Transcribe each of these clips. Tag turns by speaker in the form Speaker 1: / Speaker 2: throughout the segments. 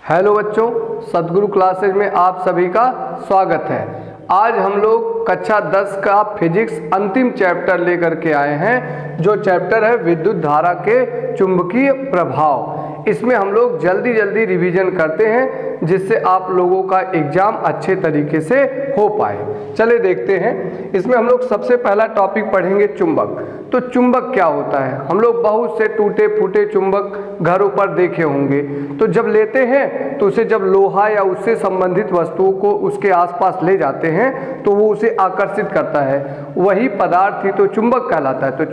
Speaker 1: Hello बच्चों, सद्गुरु classes में आप सभी का स्वागत है। आज हम लोग कक्षा 10 का फिजिक्स अंतिम चैप्टर लेकर के आए हैं, जो चैप्टर है विद्युत धारा के चुंबकीय प्रभाव। इसमें हम लोग जल्दी जल्दी रिवीजन करते हैं जिससे आप लोगों का एग्जाम अच्छे तरीके से हो पाए। चले देखते हैं। इसमें हम लोग सबसे पहला टॉपिक पढ़ेंगे चुंबक। तो चुंबक क्या होता है? हम लोग बहुत से टूटे फूटे चुंबक घरों पर देखे होंगे। तो जब लेते हैं तो उसे जब लोहा या उससे संबंधित वस्तुओं को उसके आसपास ले जाते हैं तो वो उसे आकर्षित करता है। वही पदार्थ ही तो चुंबक कहलाता है। तो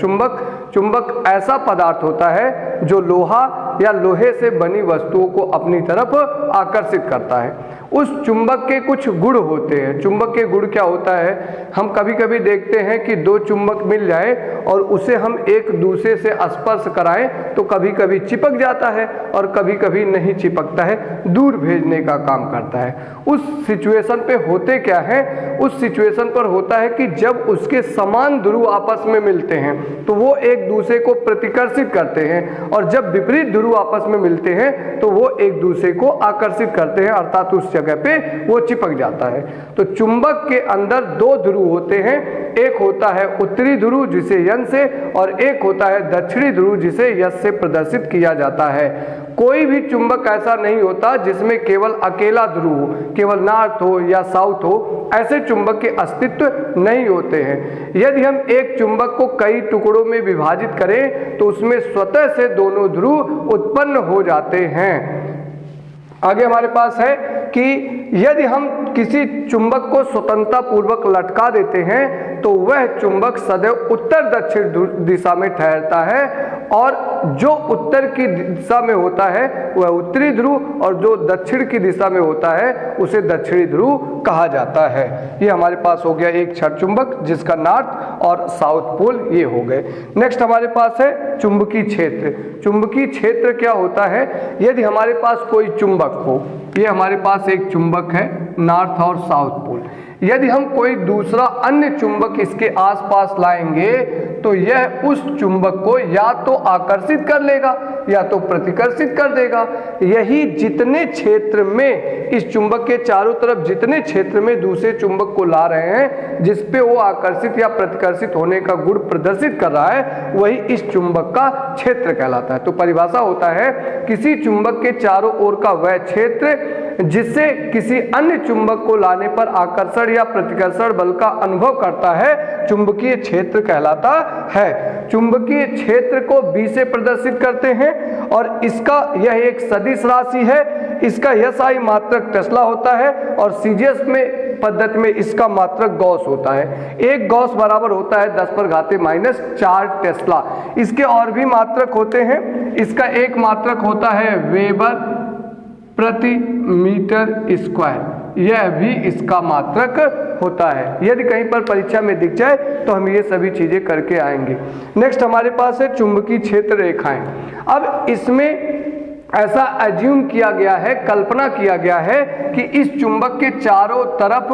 Speaker 1: चुंबक ऐसा पदार्थ होता है जो लोहा या लोहे से बनी वस्तुओं को अपनी तरफ आकर्षित करता है। उस चुंबक के कुछ गुण होते हैं। चुंबक के गुण क्या होता है? हम कभी कभी देखते हैं कि दो चुंबक मिल जाए और उसे हम एक दूसरे से स्पर्श कराएं तो कभी कभी चिपक जाता है और कभी कभी नहीं चिपकता है, दूर भेजने का काम करता है। उस सिचुएशन पे होते क्या है? उस सिचुएशन पर होता है कि जब उसके समान ध्रुव आपस में मिलते हैं तो वो एक दूसरे को प्रतिकर्षित करते हैं, और जब विपरीत ध्रुव आपस में मिलते हैं तो वो एक दूसरे को आकर्षित करते हैं, अर्थात उस जगह पे वो चिपक जाता है। तो चुंबक के अंदर दो ध्रुव होते हैं। एक होता है उत्तरी ध्रुव जिसे यन से, और एक होता है दक्षिणी ध्रुव जिसे यस से प्रदर्शित किया जाता है। कोई भी चुंबक ऐसा नहीं होता जिसमें केवल अकेला ध्रुव हो, केवल नॉर्थ हो या साउथ हो। ऐसे चुंबक के अस्तित्व नहीं होते हैं। यदि हम एक चुंबक को कई टुकड़ों में विभाजित करें तो उसमें स्वतः से दोनों ध्रुव उत्पन्न हो जाते हैं। आगे हमारे पास है कि यदि हम किसी चुंबक को स्वतंत्रता पूर्वक लटका देते हैं तो वह चुंबक सदैव उत्तर दक्षिण दिशा में ठहरता है, और जो उत्तर की दिशा में होता है वह उत्तरी ध्रुव, और जो दक्षिण की दिशा में होता है उसे दक्षिणी ध्रुव कहा जाता है। ये हमारे पास हो गया एक क्षण चुंबक जिसका नॉर्थ और साउथ पोल ये हो गए। नेक्स्ट हमारे पास है चुंबकीय क्षेत्र। चुंबकीय क्षेत्र क्या होता है? यदि हमारे पास कोई चुंबक हो, ये हमारे पास एक चुंबक है नॉर्थ और साउथ पोल, यदि हम कोई दूसरा अन्य चुंबक इसके आसपास लाएंगे तो यह उस चुंबक को या तो आकर्षित कर लेगा या तो प्रतिकर्षित कर देगा। यही जितने क्षेत्र में इस चुंबक के चारों तरफ जितने क्षेत्र में दूसरे चुंबक को ला रहे हैं जिस पे वो आकर्षित या प्रतिकर्षित होने का गुण प्रदर्शित कर रहा है, वही इस चुंबक का क्षेत्र कहलाता है। तो परिभाषा होता है किसी चुंबक के चारों ओर का वह क्षेत्र जिससे किसी अन्य चुंबक को लाने पर आकर्षण या प्रतिकर्षण बल का अनुभव करता है, चुंबकीय क्षेत्र कहलाता है। चुंबकीय क्षेत्र को B से प्रदर्शित करते हैं और इसका यह एक सदिश राशि है। इसका SI मात्रक टेस्ला होता है और सीजीएस में पद्धति में इसका मात्रक गॉस होता है। एक गॉस बराबर होता है 10⁻⁴ टेस्ला। इसके और भी मात्रक होते हैं। इसका एक मात्रक होता है वेबर प्रति मीटर स्क्वायर, यह भी इसका मात्रक होता है। यदि कहीं पर परीक्षा में दिख जाए तो हम ये सभी चीजें करके आएंगे। नेक्स्ट हमारे पास है चुंबकीय क्षेत्र रेखाएं। अब इसमें ऐसा एज्यूम किया गया है, कल्पना किया गया है कि इस चुंबक के चारों तरफ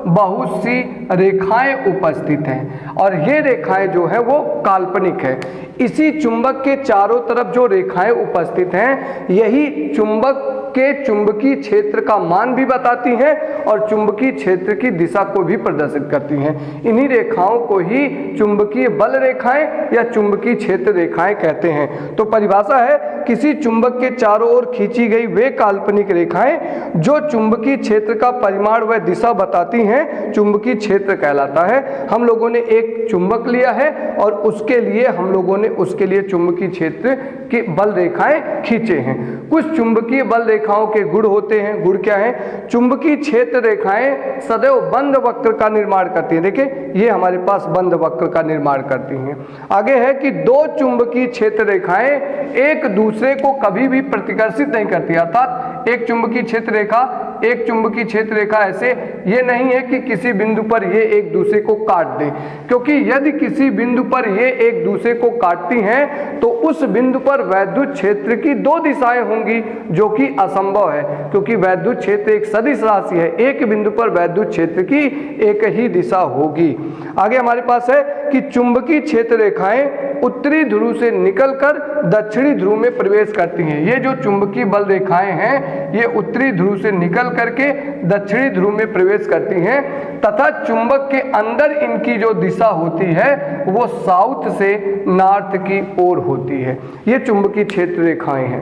Speaker 1: बहुत सी रेखाएं उपस्थित हैं, और ये रेखाएं जो है वो काल्पनिक है। इसी चुंबक के चारों तरफ जो रेखाएं उपस्थित हैं यही चुंबक के चुंबकीय क्षेत्र का मान भी बताती हैं और चुंबकीय क्षेत्र की दिशा को भी प्रदर्शित करती हैं। इन्हीं रेखाओं को ही चुंबकीय बल रेखाएं या चुंबकीय क्षेत्र रेखाएं कहते हैं। तो परिभाषा है किसी चुंबक के चारों ओर खींची गई वे काल्पनिक रेखाएं जो चुंबकीय क्षेत्र का परिमाण व दिशा बताती हैं, चुंबकीय क्षेत्र कहलाता है। हम लोगों ने एक चुंबक लिया है और उसके लिए हम लोगों ने उसके लिए चुंबकीय क्षेत्र की बल रेखाएं खींचे हैं। कुछ चुंबकीय बल रेखाओं के गुण होते हैं। गुण क्या है? चुंबकीय क्षेत्र रेखाएं सदैव बंद वक्र का निर्माण करती हैं। देखिए ये हमारे पास बंद वक्र का निर्माण करती हैं। आगे है कि दो चुंबकीय क्षेत्र रेखाएं एक दूसरे को कभी भी प्रतिकर्षित नहीं करती, अर्थात एक चुंबकीय क्षेत्र रेखा ऐसे ये नहीं है कि किसी बिंदु पर ये एक दूसरे को काट दें, क्योंकि यदि किसी बिंदु पर ये एक दूसरे को काटती हैं तो उस बिंदु पर वैद्युत क्षेत्र की दो दिशाएं होंगी, जो कि असंभव है, क्योंकि वैद्युत क्षेत्र एक सदिश राशि है। एक बिंदु पर वैद्युत क्षेत्र की एक ही दिशा होगी। आगे हमारे पास है कि चुंबकीय क्षेत्र रेखाएं उत्तरी ध्रुव से निकलकर दक्षिणी ध्रुव में प्रवेश करती हैं। ये जो चुंबकीय बल रेखाएं हैं ये उत्तरी ध्रुव से निकल करके दक्षिणी ध्रुव में प्रवेश करती हैं तथा चुंबक के अंदर इनकी जो दिशा होती है वो साउथ से नॉर्थ की ओर होती है। ये चुंबकीय क्षेत्र रेखाएं हैं।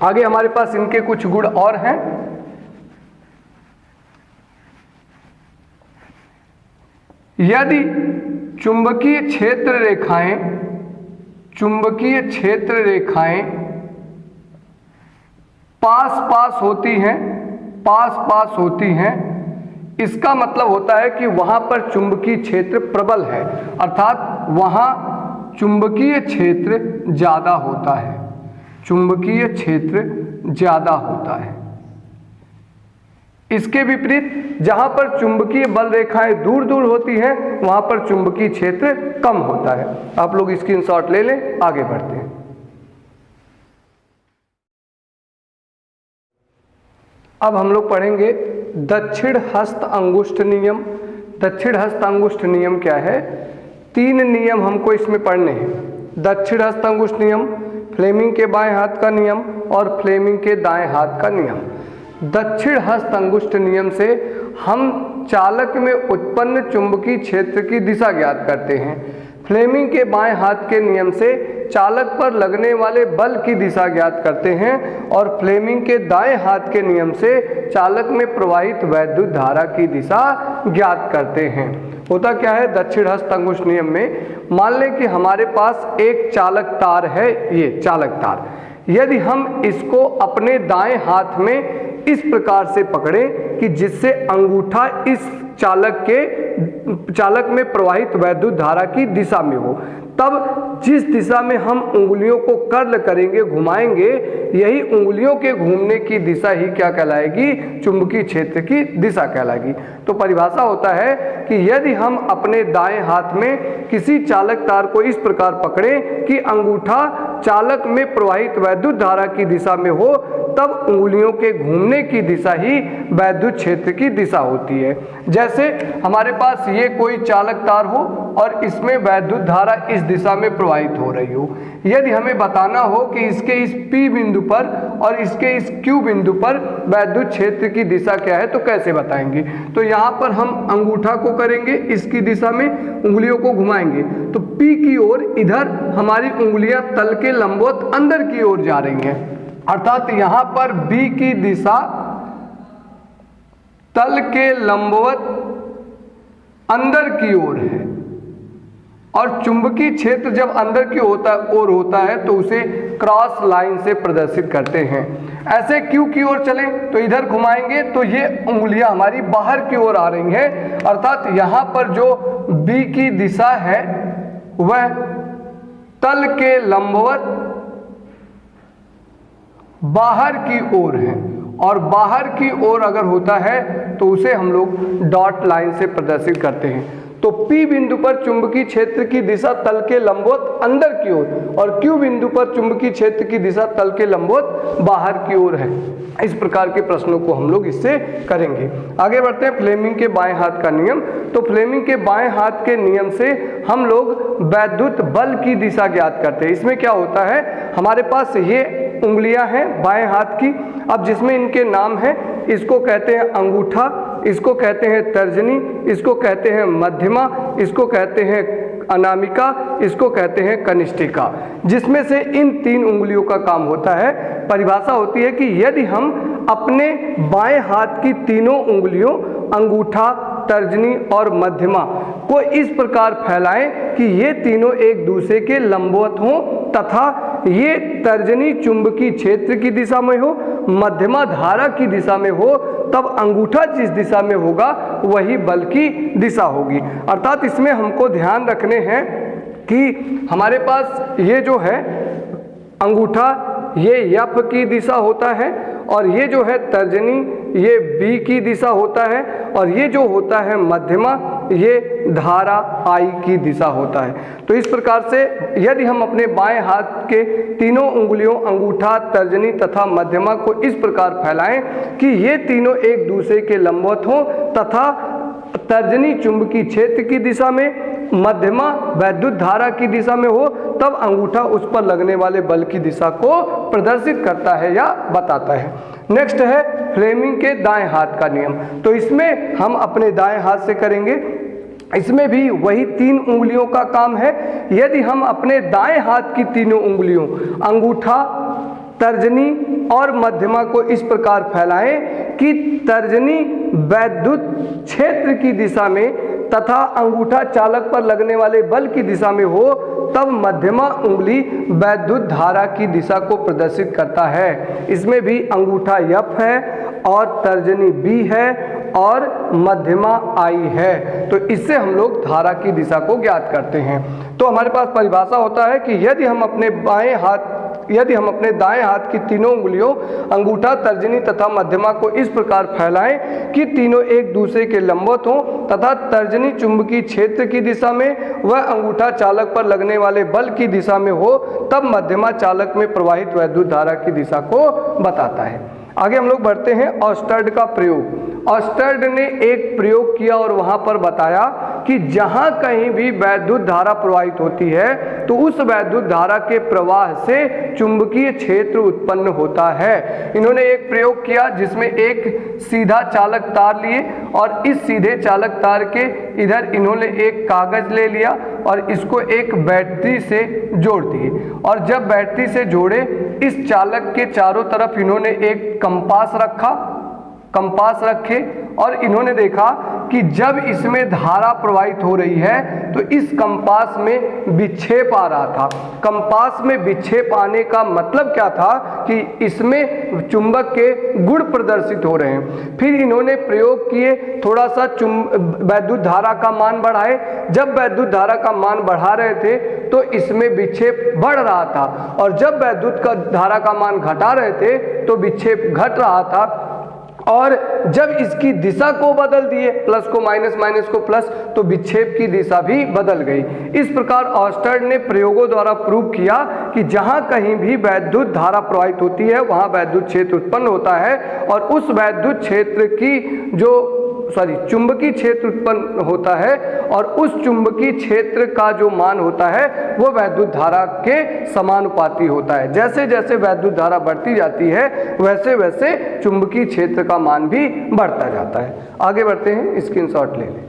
Speaker 1: आगे हमारे पास इनके कुछ गुण और हैं। यदि चुंबकीय क्षेत्र रेखाएं पास पास होती हैं, इसका मतलब होता है कि वहां पर चुंबकीय क्षेत्र प्रबल है, अर्थात वहां चुंबकीय क्षेत्र ज्यादा होता है, चुंबकीय क्षेत्र ज्यादा होता है। इसके विपरीत जहां पर चुंबकीय बल रेखाएं दूर दूर होती हैं वहां पर चुंबकीय क्षेत्र कम होता है। आप लोग स्क्रीनशॉट ले लें, आगे बढ़ते हैं। अब हम लोग पढ़ेंगे दक्षिण हस्त अंगुष्ठ नियम। दक्षिण हस्त अंगुष्ठ नियम क्या है? 3 नियम हमको इसमें पढ़ने हैं। दक्षिण हस्त अंगुष्ठ नियम, फ्लेमिंग के बाएं हाथ का नियम और फ्लेमिंग के दाएं हाथ का नियम। दक्षिण हस्त अंगुष्ठ नियम से हम चालक में उत्पन्न चुंबकीय क्षेत्र की दिशा ज्ञात करते हैं। फ्लेमिंग के बाएं हाथ के नियम से चालक पर लगने वाले बल की दिशा ज्ञात करते हैं और फ्लेमिंग के दाएं हाथ के नियम से चालक में प्रवाहित वैद्युत धारा की दिशा ज्ञात करते हैं। होता क्या है दक्षिण हस्त अंगुष्ठ नियम में? मान लें कि हमारे पास एक चालक तार है, ये चालक तार। यदि हम इसको अपने दाएं हाथ में इस प्रकार से पकड़ें कि जिससे अंगूठा इस चालक में प्रवाहित वैद्युत धारा की दिशा में हो, तब जिस दिशा में हम उंगलियों को कर्ल करेंगे, घुमाएंगे, यही उंगलियों के घूमने की दिशा ही क्या कहलाएगी? चुंबकीय क्षेत्र की दिशा कहलाएगी। तो परिभाषा होता है कि यदि हम अपने दाएं हाथ में किसी चालक तार को इस प्रकार पकड़ें कि अंगूठा चालक में प्रवाहित वैद्युत धारा की दिशा में हो, तब उंगलियों के घूमने की दिशा ही वैद्युत क्षेत्र की दिशा होती है। जैसे हमारे पास ये कोई चालक तार हो और इसमें वैद्युत धारा इस दिशा में प्रवाहित हो रही हो। यदि हमें बताना हो कि इसके इस P बिंदु पर और इसके इस Q बिंदु पर वैद्युत क्षेत्र की दिशा क्या है, तो कैसे बताएंगे? तो यहाँ पर हम अंगूठा को करेंगे, इसकी दिशा में उंगलियों को घुमाएंगे तो P की ओर इधर हमारी उंगलियां तल के लंबवत अंदर की ओर जा रही हैं, अर्थात यहाँ पर B की दिशा तल के लंबवत अंदर की ओर है और चुंबकीय क्षेत्र जब अंदर की ओर होता है तो उसे क्रॉस लाइन से प्रदर्शित करते हैं। ऐसे Q की ओर चलें तो इधर घुमाएंगे तो ये उंगलियां हमारी बाहर की ओर आ रही हैं, अर्थात यहाँ पर जो B की दिशा है वह तल के लंबवत बाहर की ओर है और बाहर की ओर अगर होता है तो उसे हम लोग डॉट लाइन से प्रदर्शित करते हैं। तो P बिंदु पर चुंबकीय क्षेत्र की दिशा तल के लंबवत अंदर की ओर और Q बिंदु पर चुंबकीय क्षेत्र की दिशा तल के लंबवत बाहर की ओर है। इस प्रकार के प्रश्नों को हम लोग इससे करेंगे। आगे बढ़ते हैं फ्लेमिंग के बाएं हाथ का नियम। तो फ्लेमिंग के बाएं हाथ के नियम से हम लोग वैद्युत बल की दिशा ज्ञात करते हैं। इसमें क्या होता है, हमारे पास ये उंगलियां हैं बाएं हाथ की, अब जिसमें इनके नाम है, इसको कहते हैं अंगूठा, इसको कहते हैं तर्जनी, इसको कहते हैं मध्यमा, इसको कहते हैं अनामिका, इसको कहते हैं कनिष्ठिका, जिसमें से इन 3 उंगलियों का काम होता है। परिभाषा होती है कि यदि हम अपने बाएं हाथ की तीनों उंगलियों अंगूठा, तर्जनी और मध्यमा को इस प्रकार फैलाएं कि ये तीनों एक दूसरे के लंबवत हों तथा ये तर्जनी चुंबकीय क्षेत्र की दिशा में हो, मध्यमा धारा की दिशा में हो, तब अंगूठा जिस दिशा में होगा वही बल की दिशा होगी। अर्थात इसमें हमको ध्यान रखने हैं कि हमारे पास ये जो है अंगूठा ये F की दिशा होता है और ये जो है तर्जनी ये B की दिशा होता है और ये जो होता है मध्यमा ये धारा I की दिशा होता है। तो इस प्रकार से यदि हम अपने बाएं हाथ के तीनों उंगलियों अंगूठा, तर्जनी तथा मध्यमा को इस प्रकार फैलाएं कि ये तीनों एक दूसरे के लंबवत हों तथा तर्जनी चुंबकीय क्षेत्र की दिशा में मध्यमा वैद्युत धारा की दिशा में हो तब अंगूठा उस पर लगने वाले बल की दिशा को प्रदर्शित करता है या बताता है। नेक्स्ट है फ्लेमिंग के दाएं हाथ का नियम। तो इसमें हम अपने दाएं हाथ से करेंगे। इसमें भी वही 3 उंगलियों का काम है। यदि हम अपने दाएं हाथ की तीनों उंगलियों अंगूठा, तर्जनी और मध्यमा को इस प्रकार फैलाएं कि तर्जनी वैद्युत क्षेत्र की दिशा में तथा अंगूठा चालक पर लगने वाले बल की दिशा में हो, तब मध्यमा उंगली वैद्युत धारा की दिशा को प्रदर्शित करता है। इसमें भी अंगूठा F है और तर्जनी B है और मध्यमा I है। तो इससे हम लोग धारा की दिशा को ज्ञात करते हैं। तो हमारे पास परिभाषा होता है कि यदि हम अपने दाएं हाथ की तीनों उंगलियों अंगूठा, तर्जनी तथा मध्यमा को इस प्रकार फैलाएं कि तीनों एक दूसरे के लंबवत हों तथा तर्जनी चुंबकीय क्षेत्र की दिशा में व अंगूठा चालक पर लगने वाले बल की दिशा में हो, तब मध्यमा चालक में प्रवाहित वैद्युत धारा की दिशा को बताता है। आगे हम लोग बढ़ते हैं ऑस्टर्ड का प्रयोग। ऑस्टर्ड ने एक प्रयोग किया और वहां पर बताया कि जहां कहीं भी वैद्युत धारा प्रवाहित होती है तो उस वैद्युत धारा के प्रवाह से चुंबकीय क्षेत्र उत्पन्न होता है। इन्होंने एक प्रयोग किया जिसमें एक सीधा चालक तार लिए और इस सीधे चालक तार के इधर इन्होंने एक कागज ले लिया और इसको एक बैटरी से जोड़ दिए और जब बैटरी से जोड़े इस चालक के चारों तरफ इन्होंने एक कंपास रखे और इन्होंने देखा कि जब इसमें धारा प्रवाहित हो रही है तो इस कंपास में विक्षेप आ रहा था। कंपास में विक्षेप आने का मतलब क्या था कि इसमें चुंबक के गुण प्रदर्शित हो रहे हैं। फिर इन्होंने प्रयोग किए, थोड़ा सा वैद्युत धारा का मान बढ़ाए। जब वैद्युत धारा का मान बढ़ा रहे थे तो इसमें विक्षेप बढ़ रहा था और जब वैद्युत का धारा का मान घटा रहे थे तो विक्षेप घट रहा था। और जब इसकी दिशा को बदल दिए, प्लस को माइनस, माइनस को प्लस, तो विक्षेप की दिशा भी बदल गई। इस प्रकार ऑस्टर्ड ने प्रयोगों द्वारा प्रूव किया कि जहां कहीं भी वैद्युत धारा प्रवाहित होती है वहां वैद्युत क्षेत्र उत्पन्न होता है और उस वैद्युत क्षेत्र की चुंबकीय क्षेत्र उत्पन्न होता है और उस चुंबकीय क्षेत्र का जो मान होता है वो वैद्युत धारा के समानुपाती होता है। जैसे जैसे वैद्युत धारा बढ़ती जाती है वैसे वैसे चुंबकीय क्षेत्र का मान भी बढ़ता जाता है। आगे बढ़ते हैं, स्क्रीनशॉट ले लें।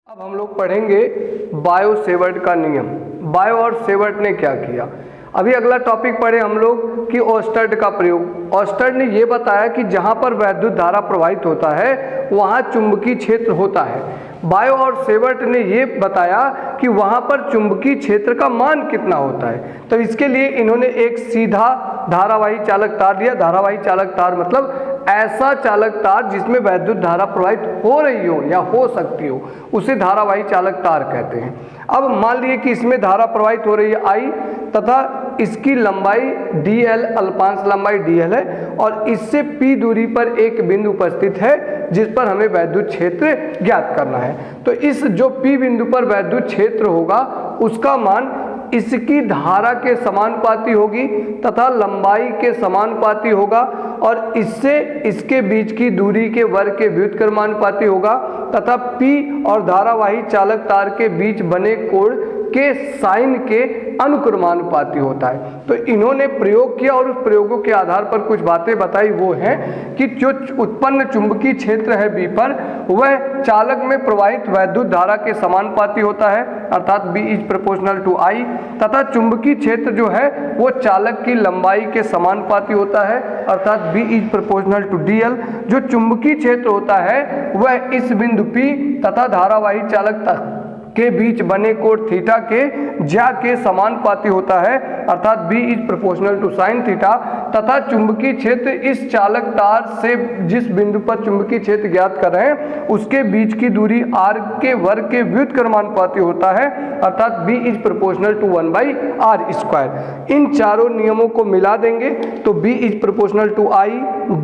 Speaker 1: अब हम लोग पढ़ेंगे बायो सेवर्ट का नियम। बायो और सेवर्ट ने क्या किया। अभी अगला टॉपिक पढ़े हम लोग कि ऑस्टर्ड का प्रयोग। ऑस्टर्ड ने यह बताया कि जहां पर वैद्युत धारा प्रवाहित होता है वहां चुंबकीय क्षेत्र होता है। बायो और सेवर्ट ने यह बताया कि वहां पर चुंबकीय क्षेत्र का मान कितना होता है। तो इसके लिए इन्होंने एक सीधा धारावाही चालक तार दिया। धारावाही चालक तार मतलब ऐसा चालक तार जिसमें वैद्युत धारा प्रवाहित हो रही हो या हो सकती हो, उसे धारावाही चालक तार कहते हैं। अब मान लिए कि इसमें धारा प्रवाहित हो रही है I तथा इसकी लंबाई dl, अल्पांश लंबाई dl है और इससे P दूरी पर एक बिंदु उपस्थित है जिस पर हमें वैद्युत क्षेत्र ज्ञात करना है। तो इस जो P बिंदु पर वैद्युत क्षेत्र होगा उसका मान इसकी धारा के समानुपाती होगी तथा लंबाई के समानुपाती होगा और इससे इसके बीच की दूरी के वर्ग के व्युत्क्रमानुपाती होगा तथा P और धारावाही चालक तार के बीच बने कोण के साइन के अनुक्रमानुपाती होता है। तो इन्होंने प्रयोग किया और उस प्रयोगों के आधार पर कुछ बातें बताई। वो है कि जो उत्पन्न चुंबकीय क्षेत्र है B पर वह चालक में प्रवाहित वैद्युत धारा के समानुपाती होता है अर्थात B is proportional to I तथा चुंबकीय क्षेत्र जो है वो चालक की लंबाई के समानुपाती होता है अर्थात B is proportional to DL। जो चुंबकीय क्षेत्र होता है वह इस बिंदु P तथा धारावाही चालक के बीच बने कोण थीटा के ज्या के समानुपाती होता है अर्थात B is proportional to sine theta तथा चुंबकीय क्षेत्र इस चालक तार से जिस बिंदु पर चुंबकीय क्षेत्र ज्ञात कर रहे हैं उसके बीच की दूरी r के वर्ग के व्युत्क्रमानुपाती होता है अर्थात B is proportional to 1/r²। इन चारों नियमों को मिला देंगे तो B is proportional to I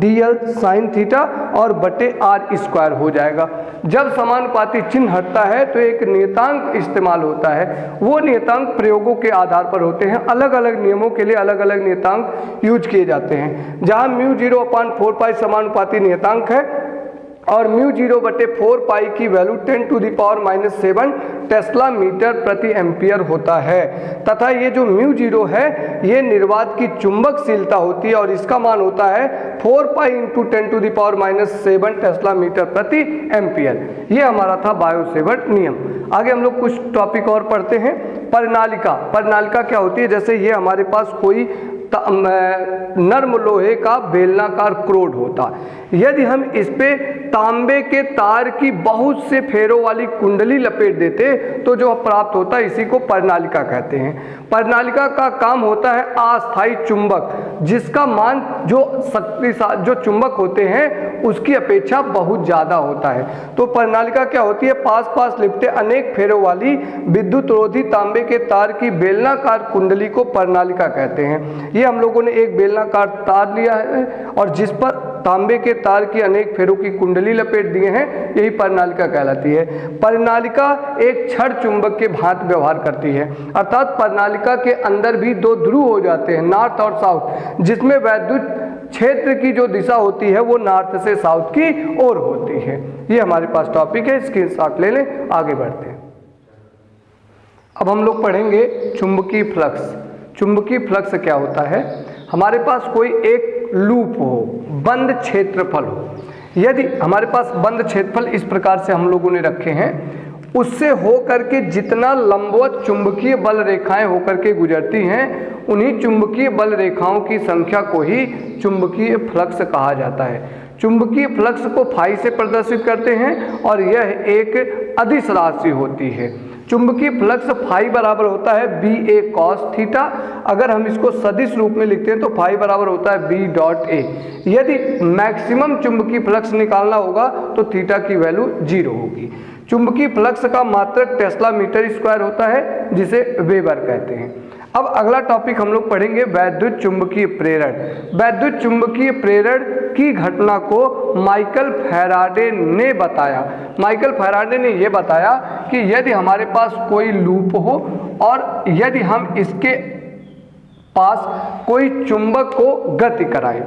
Speaker 1: dl sine theta और बटे r² हो जाएगा। जब समानुपाती चिन्ह हटता है तो एक नियतांक इस्तेमाल होता है। वो नियतांक प्रयोगों के आधार पर होते हैं। अलग अलग नियमों के लिए अलग अलग नियतांक यूज किए जाते हैं। जहां μ0/4π समानुपाती नियतांक है और म्यू 0/4 पाई की वैल्यू 10⁻⁻7 टेस्ला मीटर प्रति एम्पियर होता है तथा ये जो म्यू 0 है ये निर्वात की चुंबकशीलता होती है और इसका मान होता है 4 पाई इंटू 10⁻⁷ टेस्ला मीटर प्रति एम्पियर। ये हमारा था बायो सेवर्ट नियम। आगे हम लोग कुछ टॉपिक और पढ़ते हैं। परिनालिका। परिनालिका क्या होती है? जैसे ये हमारे पास कोई नर्म लोहे का बेलनाकार क्रोड होता, यदि हम इस पे तांबे के तार की बहुत से फेरों वाली कुंडली लपेट देते तो जो प्राप्त होता है इसी को परिनालिका कहते हैं। परिनालिका का काम होता है अस्थायी चुंबक, जिसका मान जो चुंबक होते हैं उसकी अपेक्षा बहुत ज़्यादा होता है। तो परिनालिका क्या होती है? पास पास लिपटे अनेक फेरों वाली विद्युत रोधी तांबे के तार की बेलनाकार कुंडली को परिनालिका कहते हैं। ये हम लोगों ने एक बेलनाकार तार लिया है और जिस पर तांबे के तार की अनेक फेरों की कुंडली लपेट दिए हैं, यही परिनालिका कहलाती है। परिनालिका एक छड़ चुंबक के भांति व्यवहार करती है, अर्थात परिनालिका के अंदर भी दो ध्रुव हो जाते हैं, नॉर्थ और साउथ, जिसमें वैद्युत क्षेत्र की जो दिशा होती है वो नॉर्थ से साउथ की ओर होती है। ये हमारे पास टॉपिक है, स्क्रीनशॉट ले लें, आगे बढ़ते हैं। अब हम लोग पढ़ेंगे चुंबकीय फ्लक्स। चुंबकीय फ्लक्स क्या होता है? हमारे पास कोई एक लूप हो, बंद क्षेत्रफल हो, यदि हमारे पास बंद क्षेत्रफल इस प्रकार से हम लोगों ने रखे हैं, उससे होकर के जितना लंबवत चुंबकीय बल रेखाएं होकर के गुजरती हैं, उन्हीं चुंबकीय बल रेखाओं की संख्या को ही चुंबकीय फ्लक्स कहा जाता है। चुंबकीय फ्लक्स को फाई से प्रदर्शित करते हैं और यह एक अदिश राशि होती है। चुंबकीय फ्लक्स फाई बराबर होता है BA cos थीटा। अगर हम इसको सदिश रूप में लिखते हैं तो फाई बराबर होता है B.A। यदि मैक्सिमम चुंबकीय फ्लक्स निकालना होगा तो थीटा की वैल्यू 0 होगी। चुंबकीय फ्लक्स का मात्रक टेस्ला मीटर स्क्वायर होता है, जिसे वेबर कहते हैं। अब अगला टॉपिक हम लोग पढ़ेंगे वैद्युत चुंबकीय प्रेरण। वैद्युत चुंबकीय प्रेरण की घटना को माइकल फैराडे ने बताया। माइकल फैराडे ने यह बताया कि यदि हमारे पास कोई लूप हो और यदि हम इसके पास कोई चुंबक को गति कराएं,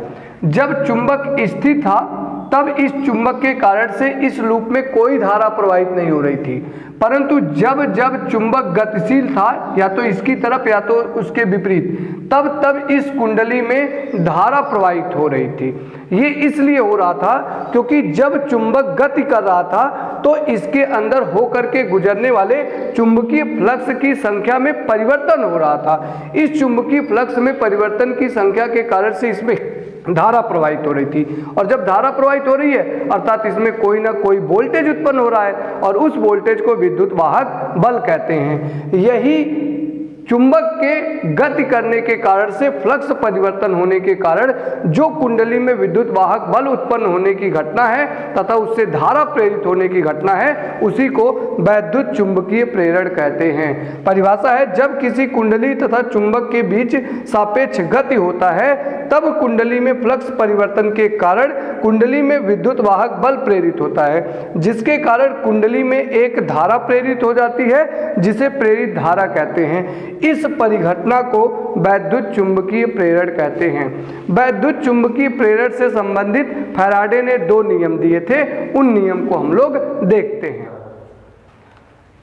Speaker 1: जब चुंबक स्थिर था तब इस चुंबक के कारण से इस लूप में कोई धारा प्रवाहित नहीं हो रही थी, परंतु जब जब चुंबक गतिशील था, या तो इसकी तरफ या तो उसके विपरीत, तब तब इस कुंडली में धारा प्रवाहित हो रही थी। ये इसलिए हो रहा था क्योंकि जब चुंबक गति कर रहा था तो इसके अंदर होकर के गुजरने वाले चुंबकीय फ्लक्स की संख्या में परिवर्तन हो रहा था। इस चुंबकीय फ्लक्स में परिवर्तन की संख्या के कारण से इसमें धारा प्रवाहित हो रही थी, और जब धारा प्रवाहित हो रही है अर्थात इसमें कोई ना कोई वोल्टेज उत्पन्न हो रहा है और उस वोल्टेज को विद्युत वाहक बल कहते हैं। यही चुंबक के गति करने के कारण से फ्लक्स परिवर्तन होने के कारण जो कुंडली में विद्युत वाहक बल उत्पन्न होने की घटना है तथा उससे धारा प्रेरित होने की घटना है, उसी को वैद्युत चुंबकीय प्रेरण कहते हैं। परिभाषा है, जब किसी कुंडली तथा चुंबक के बीच सापेक्ष गति होता है तब कुंडली में फ्लक्स परिवर्तन के कारण कुंडली में विद्युत वाहक बल प्रेरित होता है, जिसके कारण कुंडली में एक धारा प्रेरित हो जाती है जिसे प्रेरित धारा कहते हैं। इस परिघटना को वैद्युत चुंबकीय प्रेरण कहते हैं। वैद्युत चुंबकीय प्रेरण से संबंधित फैराडे ने 2 नियम दिए थे, उन नियम को हम लोग देखते हैं।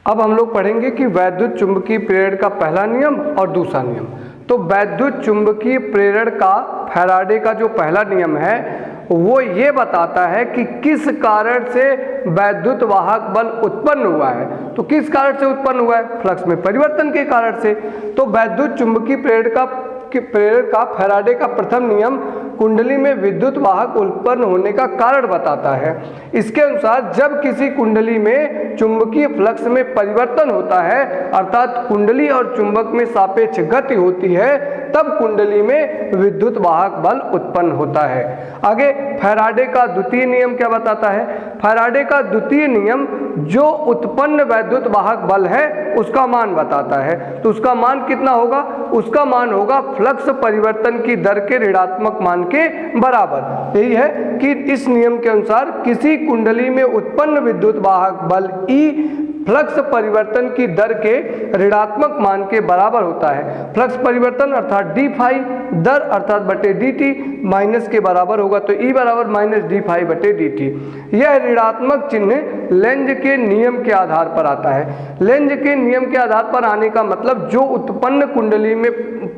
Speaker 1: अब हम लोग पढ़ेंगे कि वैद्युत चुंबकीय प्रेरण का पहला नियम और दूसरा नियम। तो वैद्युत चुंबकीय प्रेरण का फैराडे का जो पहला नियम है वो ये बताता है कि किस कारण से वैद्युत वाहक बल उत्पन्न हुआ है। तो किस कारण से उत्पन्न हुआ है? फ्लक्स में परिवर्तन के कारण से। तो वैद्युत चुंबकीय प्रेरण का फैराडे का प्रथम नियम कुंडली में विद्युत वाहक उत्पन्न होने का कारण बताता है। इसके अनुसार जब किसी कुंडली में चुंबकीय फ्लक्स में परिवर्तन होता है अर्थात कुंडली और चुंबक में सापेक्ष गति होती है, तब कुंडली में विद्युत वाहक बल उत्पन्न होता है। आगे फैराडे का द्वितीय नियम क्या बताता है? फैराडे का द्वितीय नियम जो उत्पन्न वैद्युत वाहक बल है उसका मान बताता है। तो उसका मान कितना होगा? उसका मान होगा फ्लक्स परिवर्तन की दर के ऋणात्मक मान के बराबर। यही है कि इस नियम के अनुसार किसी कुंडली में उत्पन्न विद्युत वाहक बल E फ्लक्स परिवर्तन की दर के ऋणात्मक मान के बराबर होता है। फ्लक्स परिवर्तन अर्थात डी फाई, दर अर्थात बटे डी टी माइनस के बराबर होगा, तो ई बराबर माइनस डी फाई बटे डी टी। यह ऋणात्मक चिन्ह लेंज के नियम के आधार पर आता है। लेंज के नियम के आधार पर आने का मतलब जो उत्पन्न कुंडली में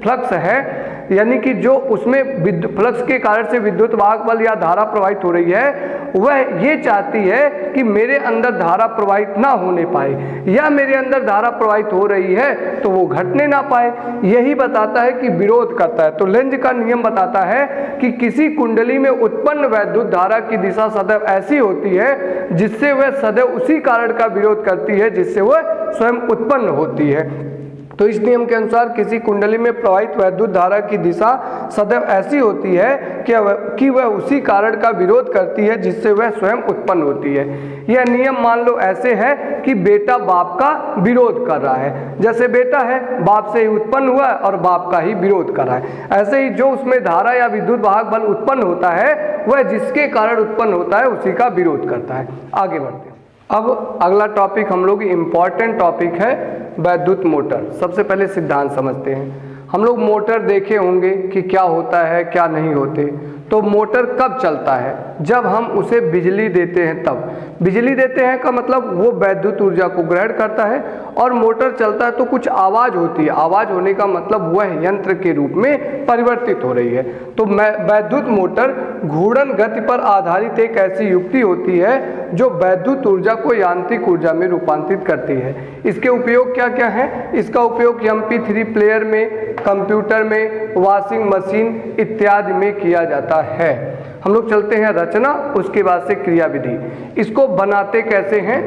Speaker 1: फ्लक्स है, यानी कि जो उसमें फ्लक्स के कारण से विद्युत वाहक बल या धारा प्रवाहित हो रही है, वह ये चाहती है कि मेरे अंदर धारा प्रवाहित ना होने पाए, या मेरे अंदर धारा प्रवाहित हो रही है तो वो घटने ना पाए, यही बताता है कि विरोध करता है। तो लेंज का नियम बताता है कि किसी कुंडली में उत्पन्न वैद्युत धारा की दिशा सदैव ऐसी होती है जिससे वह सदैव उसी कारण का विरोध करती है जिससे वह स्वयं उत्पन्न होती है। तो इस नियम के अनुसार किसी कुंडली में प्रवाहित वैद्युत धारा की दिशा सदैव ऐसी होती है कि वह उसी कारण का विरोध करती है जिससे वह स्वयं उत्पन्न होती है। यह नियम मान लो ऐसे है कि बेटा बाप का विरोध कर रहा है, जैसे बेटा है बाप से ही उत्पन्न हुआ है और बाप का ही विरोध कर रहा है, ऐसे ही जो उसमें धारा या विद्युत वाहक बल उत्पन्न होता है वह जिसके कारण उत्पन्न होता है उसी का विरोध करता है। आगे बढ़ते हैं। अब अगला टॉपिक हम लोग इम्पॉर्टेंट टॉपिक है वैद्युत मोटर। सबसे पहले सिद्धांत समझते हैं। हम लोग मोटर देखे होंगे कि क्या होता है क्या नहीं होते। तो मोटर कब चलता है? जब हम उसे बिजली देते हैं तब। बिजली देते हैं का मतलब वो वैद्युत ऊर्जा को ग्रहण करता है और मोटर चलता है तो कुछ आवाज़ होती है। आवाज़ होने का मतलब वह यंत्र के रूप में परिवर्तित हो रही है। तो वैद्युत मोटर घूर्णन गति पर आधारित एक ऐसी युक्ति होती है जो वैद्युत ऊर्जा को यांत्रिक ऊर्जा में रूपांतरित करती है। इसके उपयोग क्या क्या है? इसका उपयोग MP3 प्लेयर में, कंप्यूटर में, वॉशिंग मशीन इत्यादि में किया जाता है। हम लोग चलते हैं रचना, उसके बाद से क्रियाविधि। इसको बनाते कैसे हैं?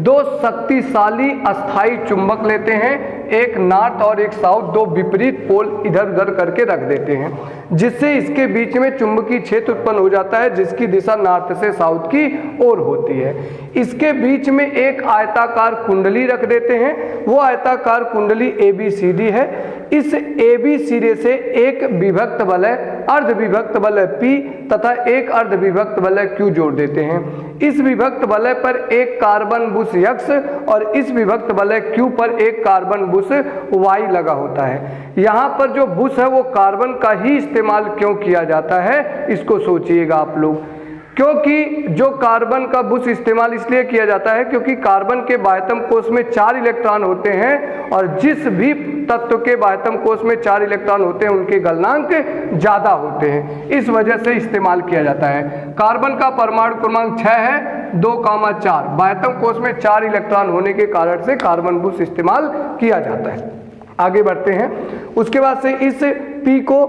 Speaker 1: दो शक्तिशाली अस्थाई चुंबक लेते हैं, एक नॉर्थ और एक साउथ, दो विपरीत पोल इधर उधर करके रख देते हैं, जिससे इसके बीच में चुंबकीय क्षेत्र उत्पन्न हो जाता है जिसकी दिशा नॉर्थ से साउथ की ओर होती है। इसके बीच में एक आयताकार कुंडली रख देते हैं, वो आयताकार कुंडली ABCD है। इस AB सिरे से एक विभक्त वलय, अर्ध विभक्त वलय P तथा एक अर्ध विभक्त वलय Q जोड़ देते हैं। इस विभक्त वलय पर एक कार्बन बुश X और इस विभक्त वलय Q पर एक कार्बन बुश Y लगा होता है। यहाँ पर जो बुश है वो कार्बन का ही इस्तेमाल क्यों किया जाता है, इसको सोचिएगा आप लोग। क्योंकि जो कार्बन का बुश इस्तेमाल इसलिए किया जाता है क्योंकि कार्बन के बाह्यतम कोश में 4 इलेक्ट्रॉन होते हैं और जिस भी तत्व के बाह्यतम कोश में 4 इलेक्ट्रॉन होते हैं उनके गलनांक ज़्यादा होते हैं, इस वजह से इस्तेमाल किया जाता है। कार्बन का परमाणु क्रमांक 6 है, 2,4, बाह्यतम कोश में 4 इलेक्ट्रॉन होने के कारण से कार्बन बुश इस्तेमाल किया जाता है। आगे बढ़ते हैं। उसके बाद से इस P को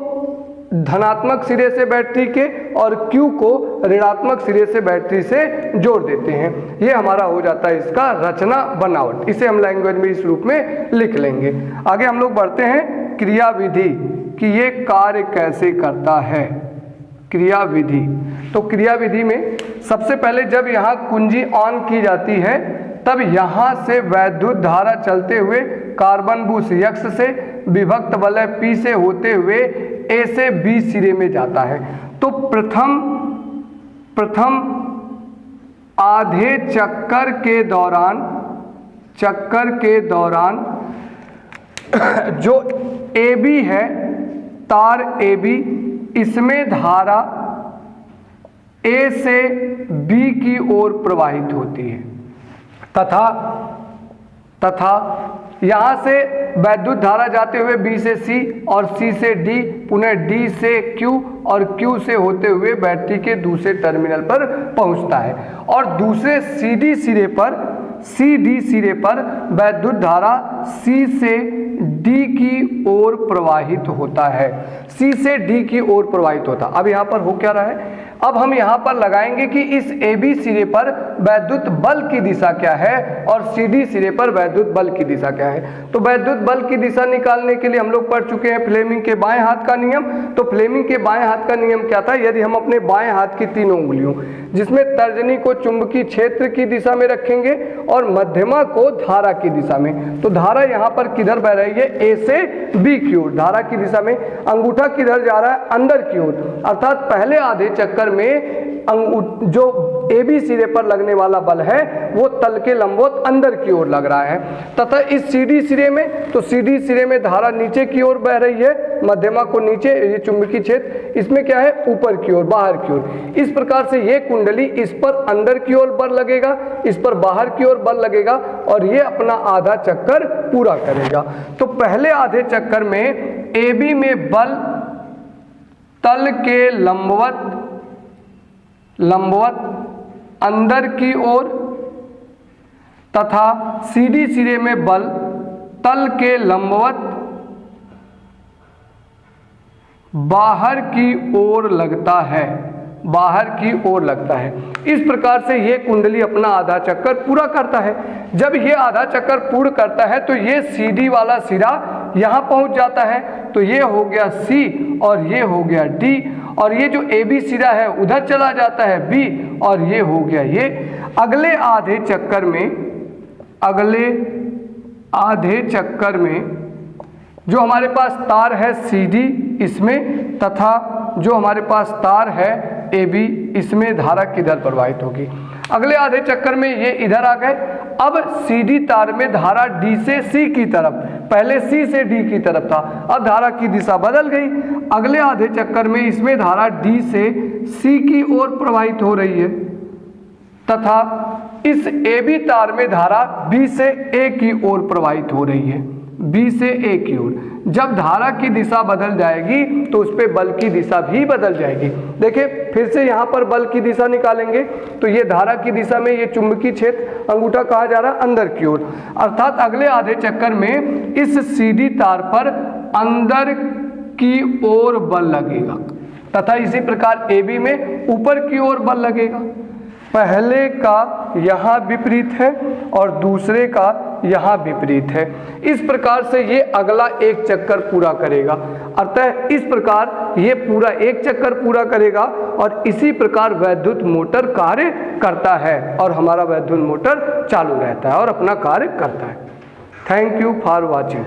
Speaker 1: धनात्मक सिरे से बैटरी के और Q को ऋणात्मक सिरे से बैटरी से जोड़ देते हैं। ये हमारा हो जाता है इसका रचना बनावट। इसे हम लैंग्वेज में इस रूप में लिख लेंगे। आगे हम लोग बढ़ते हैं क्रियाविधि कि ये कार्य कैसे करता है। क्रियाविधि, तो क्रियाविधि में सबसे पहले जब यहाँ कुंजी ऑन की जाती है तब यहाँ से वैद्युत धारा चलते हुए कार्बन बुश X से विभक्त वलय P से होते हुए A से B सिरे में जाता है। तो प्रथम आधे चक्कर के दौरान जो AB है, तार AB, इसमें धारा A से B की ओर प्रवाहित होती है तथा यहाँ से वैद्युत धारा जाते हुए B से C और C से D, पुनः D से Q और Q से होते हुए बैटरी के दूसरे टर्मिनल पर पहुँचता है और दूसरे CD सिरे पर वैद्युत धारा C से D की ओर प्रवाहित होता है। C से D की ओर प्रवाहित होता। अब यहाँ पर हो क्या रहा है? अब हम यहाँ पर लगाएंगे कि इस AB सिरे पर वैद्युत बल की दिशा क्या है और CD सिरे पर वैद्युत बल की दिशा क्या है। तो वैद्युत बल की दिशा निकालने के लिए हम लोग पढ़ चुके हैं फ्लेमिंग के बाएं हाथ का नियम। तो फ्लेमिंग के बाएं हाथ का नियम क्या था? यदि हम अपने बाएं हाथ की तीनों उंगलियों, जिसमें तर्जनी को चुंबकीय क्षेत्र की दिशा में रखेंगे और मध्यमा को धारा की दिशा में, तो धारा यहाँ पर किधर बह रही है? A से B की ओर धारा की दिशा में। अंगूठा किधर जा रहा है? अंदर की ओर, अर्थात पहले आधे चक्कर में जो AB सिरे पर लगने वाला बल है वो तल के लंबवत अंदर की ओर लग रहा है, तथा इस CD सिरे में, तो CD सिरे में धारा नीचे की ओर बह रही है, मध्यमा को नीचे, ये चुंबकीय क्षेत्र, इसमें क्या है ऊपर की ओर, बाहर की ओर। इस प्रकार से ये कुंडली, इस पर अंदर की ओर बल लगेगा, इस पर बाहर की ओर बल लगेगा और ये अपना आधा चक्कर पूरा करेगा। तो पहले आधे चक्कर में AB में बल तल के लंबवत अंदर की ओर तथा CD सिरे में बल तल के लंबवत बाहर की ओर लगता है, बाहर की ओर लगता है। इस प्रकार से ये कुंडली अपना आधा चक्कर पूरा करता है। जब ये आधा चक्कर पूर्ण करता है तो ये CD वाला सिरा यहाँ पहुँच जाता है, तो ये हो गया C और ये हो गया D, और ये जो AB सिरा है उधर चला जाता है B, और ये हो गया ये। अगले आधे चक्कर में जो हमारे पास तार है CD इसमें, तथा जो हमारे पास तार है AB इसमें धारा किधर प्रवाहित होगी। अगले आधे चक्कर में ये इधर आ गए। अब CD तार में धारा D से C की तरफ, पहले C से D की तरफ था, अब धारा की दिशा बदल गई। अगले आधे चक्कर में इसमें धारा D से C की ओर प्रवाहित हो रही है, तथा इस AB तार में धारा B से A की ओर प्रवाहित हो रही है, B से A की ओर। जब धारा की दिशा बदल जाएगी तो उस पे बल की दिशा भी बदल जाएगी। देखिए फिर से यहाँ पर बल की दिशा निकालेंगे, तो ये धारा की दिशा में ये चुंबकीय क्षेत्र अंगूठा कहा जा रहा है अंदर की ओर, अर्थात अगले आधे चक्कर में इस CD तार पर अंदर की ओर बल लगेगा, तथा इसी प्रकार AB में ऊपर की ओर बल लगेगा। पहले का यहाँ विपरीत है और दूसरे का यहाँ विपरीत है। इस प्रकार से ये अगला एक चक्कर पूरा करेगा, अतः इस प्रकार ये पूरा एक चक्कर पूरा करेगा, और इसी प्रकार वैद्युत मोटर कार्य करता है और हमारा वैद्युत मोटर चालू रहता है और अपना कार्य करता है। Thank you for watching.